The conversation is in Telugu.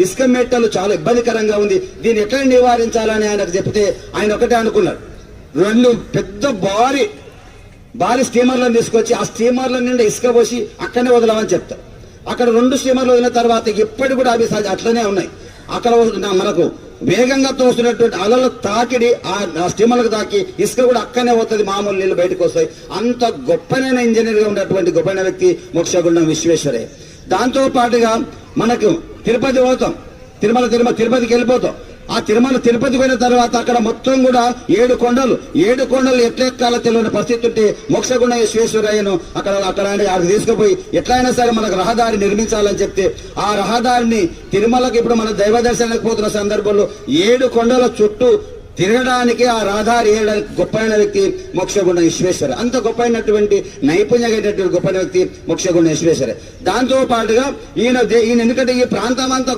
ఇసుక మెట్టలు చాలా ఇబ్బందికరంగా ఉంది, దీన్ని ఎట్లా నివారించాలని ఆయనకు చెప్తే ఆయన ఒకటే అనుకున్నాడు. రెండు పెద్ద భారీ స్టీమర్లను తీసుకొచ్చి ఆ స్టీమర్ల నుండి ఇసుక పోసి అక్కడనే వదలమని చెప్తారు. అక్కడ 2 స్టీమర్లు వదిలిన తర్వాత ఇప్పటి కూడా అవి అట్లనే ఉన్నాయి. అక్కడ మనకు వేగంగా తోస్తున్నటువంటి అలల తాకిడి ఆ స్టీమర్లకు తాకి ఇసుక కూడా అక్కడనే పోతుంది, మామూలు నీళ్లు బయటకు వస్తాయి. అంత గొప్పనైన ఇంజనీర్ గా ఉన్నటువంటి గొప్పైన వ్యక్తి మోక్షగుండం విశ్వేశ్వరయ్య. దాంతో పాటుగా మనకు తిరుపతి పోతాం, తిరుపతికి వెళ్ళిపోతాం. ఆ తిరుపతి పోయిన తర్వాత అక్కడ మొత్తం కూడా 7 కొండలు ఎట్లా ఎక్కాలో తెలియని పరిస్థితి ఉంటే మోక్షగుండం విశ్వేశ్వరయ్యను అక్కడికి తీసుకుపోయి ఎట్లయినా సరే మనకు రహదారి నిర్మించాలని చెప్తే ఆ రహదారిని తిరుమలకి ఇప్పుడు మన దైవ దర్శనానికి పోతున్న సందర్భంలో 7 కొండల చుట్టూ తిరగడానికి ఆ రహదారి వేయడానికి గొప్పైన వ్యక్తి మోక్షగుండం విశ్వేశ్వరయ్య. అంత గొప్పైనటువంటి నైపుణ్యమైనటువంటి గొప్పైన వ్యక్తి మోక్షగుండం విశ్వేశ్వరయ్య. దాంతో పాటుగా ఈయన ఎందుకంటే ఈ ప్రాంతం అంతా